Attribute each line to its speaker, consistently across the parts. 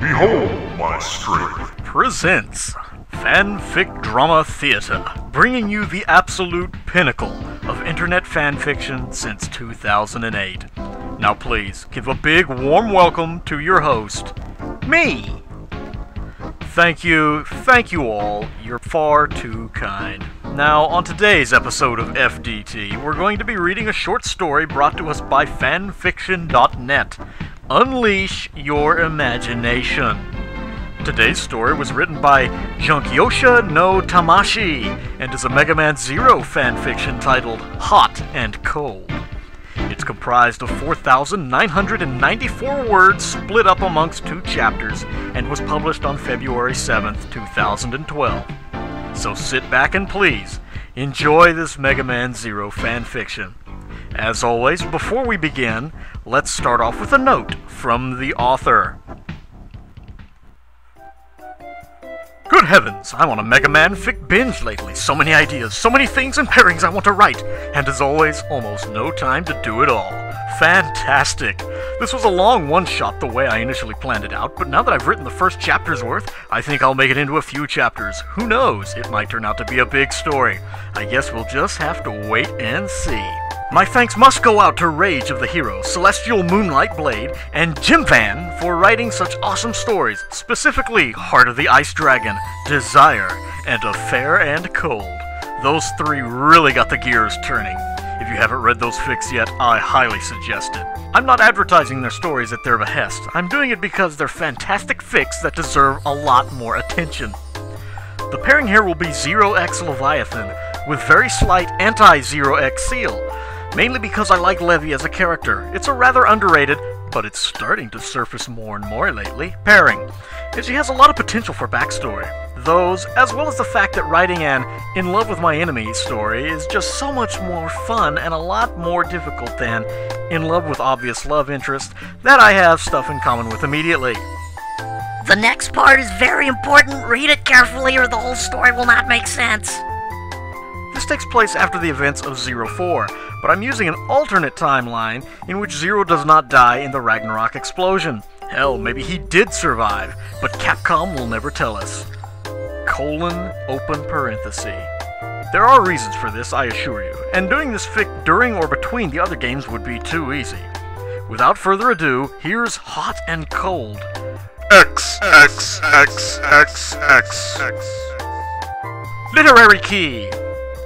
Speaker 1: Behold my strength
Speaker 2: presents Fanfic Drama Theater, bringing you the absolute pinnacle of internet fanfiction since 2008. Now please, give a big warm welcome to your host, me! Thank you all, you're far too kind. Now, on today's episode of FDT, we're going to be reading a short story brought to us by fanfiction.net. Unleash your imagination. Today's story was written by Junkyosha no Tamashi and is a Megaman Zero fanfiction titled Hot and Cold. It's comprised of 4,994 words split up amongst 2 chapters and was published on February 7th, 2012. So sit back and please, enjoy this Megaman Zero fanfiction. As always, before we begin, let's start off with a note from the author. Good heavens, I'm on a Megaman fic binge lately. So many ideas, so many things and pairings I want to write, and as always, almost no time to do it all. Fantastic! This was a long one-shot the way I initially planned it out, but now that I've written the first chapter's worth, I think I'll make it into a few chapters. Who knows? It might turn out to be a big story. I guess we'll just have to wait and see. My thanks must go out to Rage of the Hero, Celestial Moonlight Blade, and Jim Van for writing such awesome stories, specifically Heart of the Ice Dragon, Desire, and A Fair and Cold. Those 3 really got the gears turning. If you haven't read those fics yet, I highly suggest it. I'm not advertising their stories at their behest. I'm doing it because they're fantastic fics that deserve a lot more attention. The pairing here will be Zero X Leviathan with very slight anti-Zero X Seal. Mainly because I like Levy as a character. It's a rather underrated, but it's starting to surface more and more lately, pairing. And she has a lot of potential for backstory. Those, as well as the fact that writing an In Love with My Enemy story is just so much more fun and a lot more difficult than In Love with Obvious Love Interest that I have stuff in common with immediately.
Speaker 3: The next part is very important. Read it carefully or the whole story will not make sense.
Speaker 2: This takes place after the events of Zero 4, but I'm using an alternate timeline in which Zero does not die in the Ragnarok explosion. Hell, maybe he did survive, but Capcom will never tell us. Open parenthesis. There are reasons for this, I assure you, and doing this fic during or between the other games would be too easy. Without further ado, here's Hot and Cold.
Speaker 1: XXXXXX.
Speaker 2: Literary key.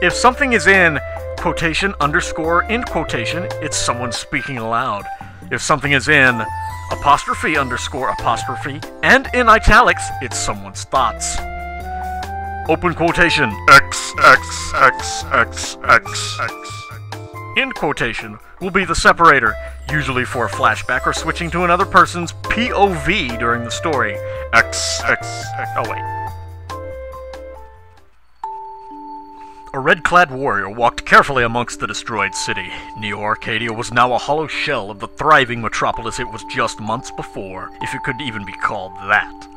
Speaker 2: If something is in quotation underscore end quotation, it's someone speaking aloud. If something is in apostrophe underscore apostrophe and in italics, it's someone's thoughts. Open quotation
Speaker 1: XXXXXX.
Speaker 2: End quotation will be the separator, usually for a flashback or switching to another person's POV during the story.
Speaker 1: Oh
Speaker 2: wait. A red-clad warrior walked carefully amongst the destroyed city. Neo-Arcadia was now a hollow shell of the thriving metropolis it was just months before, if it could even be called that.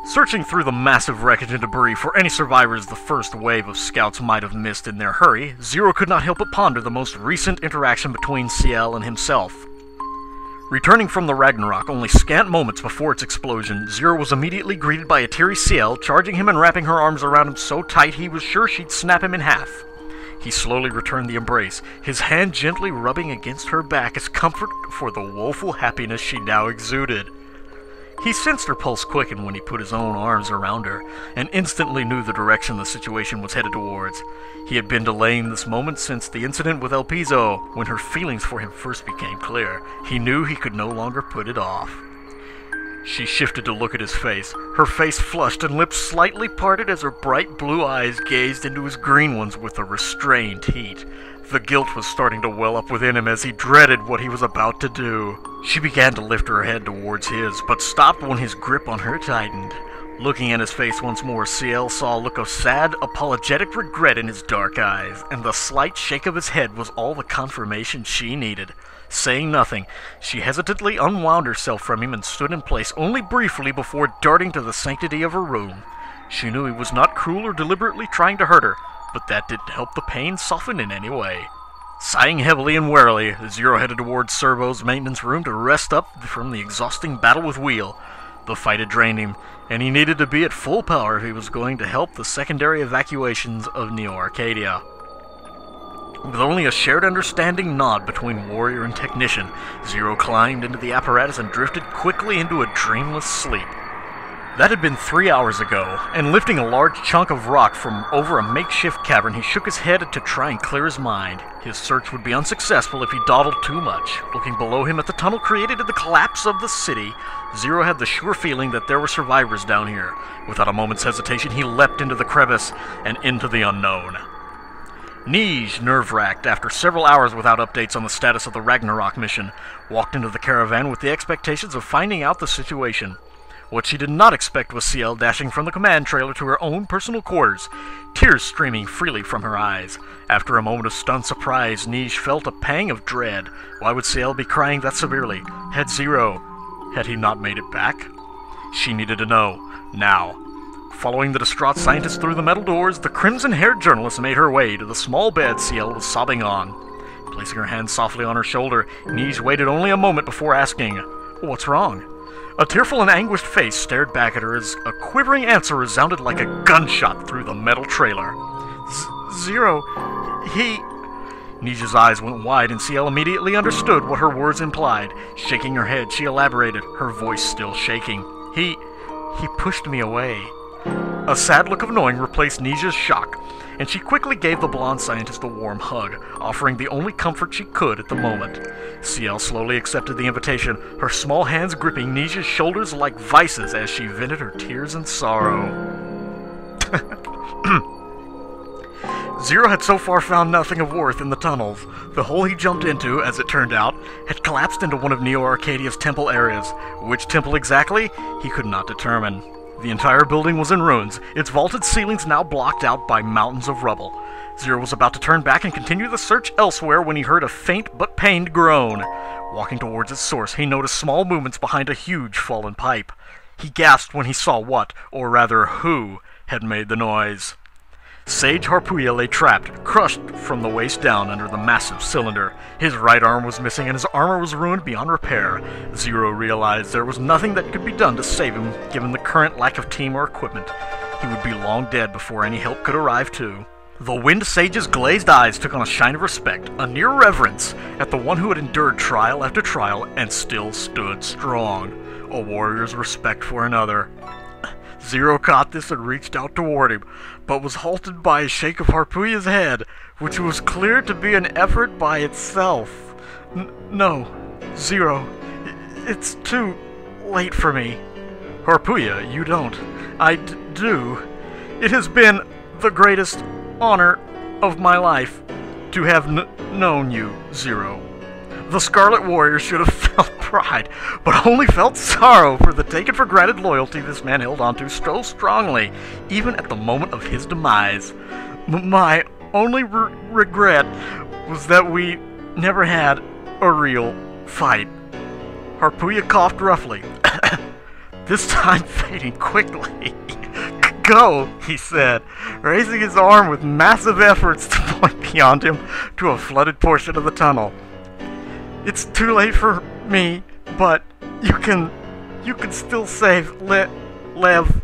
Speaker 2: Searching through the massive wreckage and debris for any survivors the first wave of scouts might have missed in their hurry, Zero could not help but ponder the most recent interaction between Ciel and himself. Returning from the Ragnarok only scant moments before its explosion, Zero was immediately greeted by a teary Ciel, charging him and wrapping her arms around him so tight he was sure she'd snap him in half. He slowly returned the embrace, his hand gently rubbing against her back as comfort for the woeful happiness she now exuded. He sensed her pulse quicken when he put his own arms around her, and instantly knew the direction the situation was headed towards. He had been delaying this moment since the incident with El Piso, when her feelings for him first became clear. He knew he could no longer put it off. She shifted to look at his face, her face flushed and lips slightly parted as her bright blue eyes gazed into his green ones with a restrained heat. The guilt was starting to well up within him as he dreaded what he was about to do. She began to lift her head towards his, but stopped when his grip on her tightened. Looking at his face once more, Ciel saw a look of sad, apologetic regret in his dark eyes, and the slight shake of his head was all the confirmation she needed. Saying nothing, she hesitantly unwound herself from him and stood in place only briefly before darting to the sanctity of her room. She knew he was not cruel or deliberately trying to hurt her, but that didn't help the pain soften in any way. Sighing heavily and wearily, Zero headed towards Servo's maintenance room to rest up from the exhausting battle with Wheel. The fight had drained him, and he needed to be at full power if he was going to help the secondary evacuations of Neo Arcadia. With only a shared understanding nod between warrior and technician, Zero climbed into the apparatus and drifted quickly into a dreamless sleep. That had been 3 hours ago, and lifting a large chunk of rock from over a makeshift cavern, he shook his head to try and clear his mind. His search would be unsuccessful if he dawdled too much. Looking below him at the tunnel created in the collapse of the city, Zero had the sure feeling that there were survivors down here. Without a moment's hesitation, he leapt into the crevice and into the unknown. Neige, nerve-wracked after several hours without updates on the status of the Ragnarok mission, walked into the caravan with the expectations of finding out the situation. What she did not expect was CL dashing from the command trailer to her own personal quarters, tears streaming freely from her eyes. After a moment of stunned surprise, Neige felt a pang of dread. Why would CL be crying that severely? Had he not made it back? She needed to know, now. Following the distraught scientist through the metal doors, the crimson-haired journalist made her way to the small bed CL was sobbing on. Placing her hand softly on her shoulder, Neige waited only a moment before asking, "What's wrong?" A tearful and anguished face stared back at her as a quivering answer resounded like a gunshot through the metal trailer. Zero, he... Neige's eyes went wide and CL immediately understood what her words implied. Shaking her head, she elaborated, her voice still shaking. He pushed me away. A sad look of knowing replaced Neige's shock, and she quickly gave the blonde scientist a warm hug, offering the only comfort she could at the moment. CL slowly accepted the invitation, her small hands gripping Neige's shoulders like vices as she vented her tears and sorrow. Zero had so far found nothing of worth in the tunnels. The hole he jumped into, as it turned out, had collapsed into one of Neo Arcadia's temple areas. Which temple exactly, he could not determine. The entire building was in ruins, its vaulted ceilings now blocked out by mountains of rubble. Zero was about to turn back and continue the search elsewhere when he heard a faint but pained groan. Walking towards its source, he noticed small movements behind a huge fallen pipe. He gasped when he saw what, or rather who, had made the noise. Sage Harpuya lay trapped, crushed from the waist down under the massive cylinder. His right arm was missing and his armor was ruined beyond repair. Zero realized there was nothing that could be done to save him, given the current lack of team or equipment. He would be long dead before any help could arrive too. The Wind Sage's glazed eyes took on a shine of respect, a near reverence, at the one who had endured trial after trial and still stood strong. A warrior's respect for another. Zero caught this and reached out toward him, but was halted by a shake of Harpuya's head, which was clear to be an effort by itself. No, Zero, it's too late for me. Harpuya, you don't. I do. It has been the greatest honor of my life to have known you, Zero. The Scarlet Warrior should have felt pride, but only felt sorrow for the taken-for-granted loyalty this man held onto so strongly, even at the moment of his demise. My only regret was that we never had a real fight. Harpuya coughed roughly, this time fading quickly. Go, he said, raising his arm with massive efforts to point beyond him to a flooded portion of the tunnel. It's too late for me, but you can still save Lev.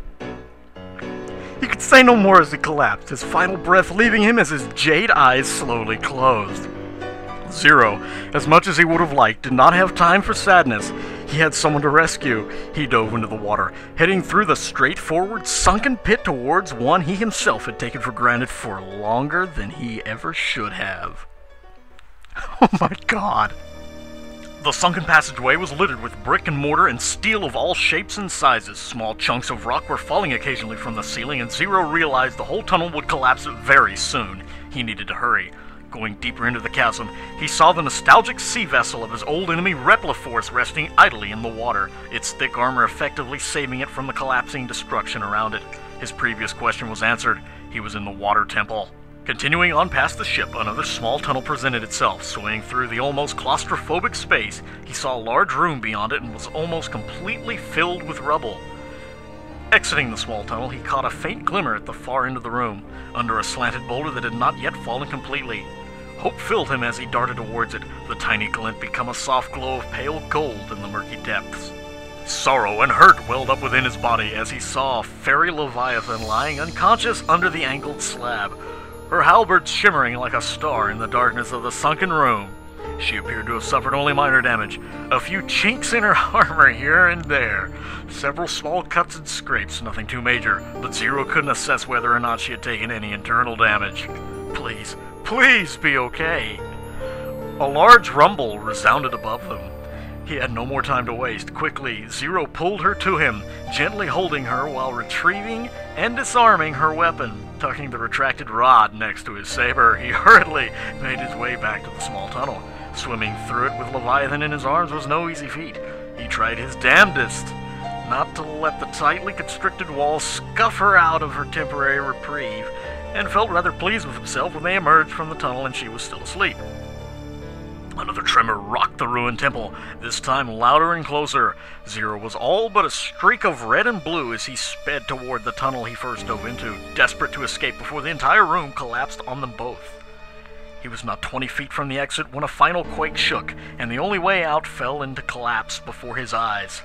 Speaker 2: He could say no more as he collapsed, his final breath leaving him as his jade eyes slowly closed. Zero, as much as he would have liked, did not have time for sadness. He had someone to rescue. He dove into the water, heading through the straightforward, sunken pit towards one he himself had taken for granted for longer than he ever should have. Oh my god. The sunken passageway was littered with brick and mortar and steel of all shapes and sizes. Small chunks of rock were falling occasionally from the ceiling, and Zero realized the whole tunnel would collapse very soon. He needed to hurry. Going deeper into the chasm, he saw the nostalgic sea vessel of his old enemy Repliforce resting idly in the water, its thick armor effectively saving it from the collapsing destruction around it. His previous question was answered. He was in the water temple. Continuing on past the ship, another small tunnel presented itself. Swaying through the almost claustrophobic space, he saw a large room beyond it and was almost completely filled with rubble. Exiting the small tunnel, he caught a faint glimmer at the far end of the room, under a slanted boulder that had not yet fallen completely. Hope filled him as he darted towards it, the tiny glint become a soft glow of pale gold in the murky depths. Sorrow and hurt welled up within his body as he saw Fairy Leviathan lying unconscious under the angled slab, her halberd shimmering like a star in the darkness of the sunken room. She appeared to have suffered only minor damage, a few chinks in her armor here and there, several small cuts and scrapes, nothing too major, but Zero couldn't assess whether or not she had taken any internal damage. Please, please be okay. A large rumble resounded above them. He had no more time to waste. Quickly, Zero pulled her to him, gently holding her while retrieving and disarming her weapon. Tucking the retracted rod next to his saber, he hurriedly made his way back to the small tunnel. Swimming through it with Leviathan in his arms was no easy feat. He tried his damnedest not to let the tightly constricted walls scuff her out of her temporary reprieve, and felt rather pleased with himself when they emerged from the tunnel and she was still asleep. Another tremor rocked the ruined temple, this time louder and closer. Zero was all but a streak of red and blue as he sped toward the tunnel he first dove into, desperate to escape before the entire room collapsed on them both. He was not 20 feet from the exit when a final quake shook, and the only way out fell into collapse before his eyes.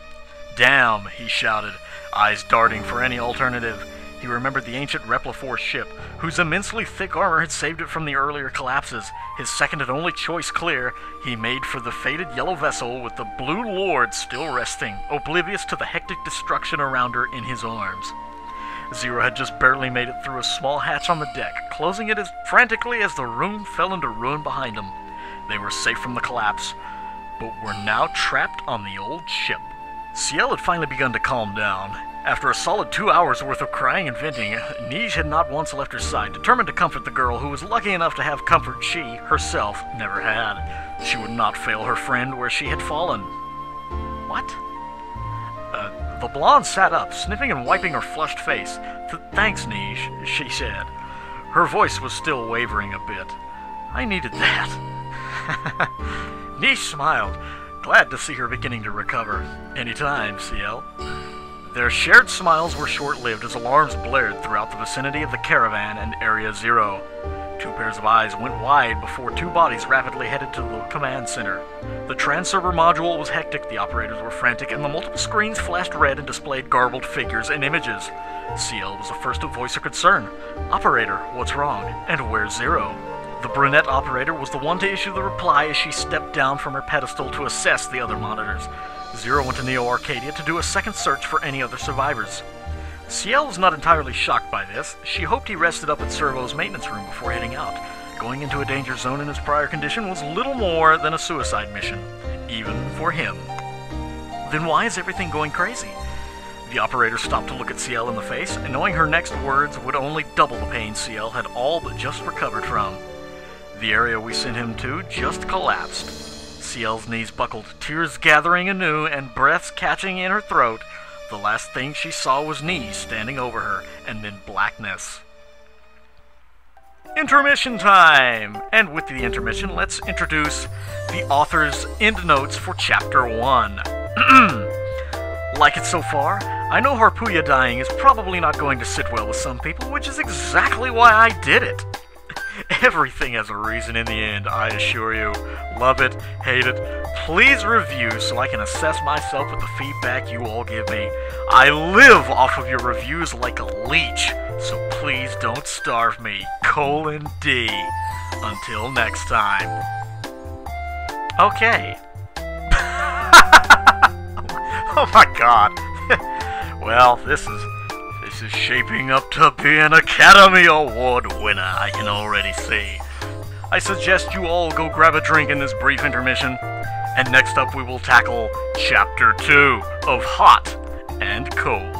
Speaker 2: "Damn!" he shouted, eyes darting for any alternative. He remembered the ancient Repliforce ship, whose immensely thick armor had saved it from the earlier collapses. His second and only choice clear, he made for the fated yellow vessel with the Blue Lord still resting, oblivious to the hectic destruction around her in his arms. Zero had just barely made it through a small hatch on the deck, closing it as frantically as the room fell into ruin behind him. They were safe from the collapse, but were now trapped on the old ship. Ciel had finally begun to calm down. After a solid 2 hours worth of crying and venting, Neige had not once left her side, determined to comfort the girl who was lucky enough to have comfort she, herself, never had. She would not fail her friend where she had fallen. What? The blonde sat up, sniffing and wiping her flushed face. "Thanks, Neige," she said. Her voice was still wavering a bit. "I needed that." Neige smiled, glad to see her beginning to recover. "Anytime, Ciel." Their shared smiles were short-lived as alarms blared throughout the vicinity of the caravan and Area Zero. 2 pairs of eyes went wide before 2 bodies rapidly headed to the command center. The transserver module was hectic, the operators were frantic, and the multiple screens flashed red and displayed garbled figures and images. Ciel was the first to voice her concern. "Operator, what's wrong? And where's Zero?" The brunette operator was the one to issue the reply as she stepped down from her pedestal to assess the other monitors. Zero went to Neo Arcadia to do a second search for any other survivors. Ciel was not entirely shocked by this. She hoped he rested up at Servo's maintenance room before heading out. Going into a danger zone in his prior condition was little more than a suicide mission, even for him. Then why is everything going crazy? The operator stopped to look at Ciel in the face, and knowing her next words would only double the pain Ciel had all but just recovered from. "The area we sent him to just collapsed." Ciel's knees buckled, tears gathering anew and breaths catching in her throat. The last thing she saw was Neige standing over her, and then blackness. Intermission time! And with the intermission, let's introduce the author's endnotes for Chapter 1. Like it so far? I know Harpooya dying is probably not going to sit well with some people, which is exactly why I did it. Everything has a reason in the end, I assure you. Love it, hate it, please review so I can assess myself with the feedback you all give me. I live off of your reviews like a leech, so please don't starve me. :D. Until next time. Okay. Oh my god. Well, this is shaping up to be an Academy Award winner, I can already see. I suggest you all go grab a drink in this brief intermission, and next up we will tackle Chapter 2 of Hot and Cold.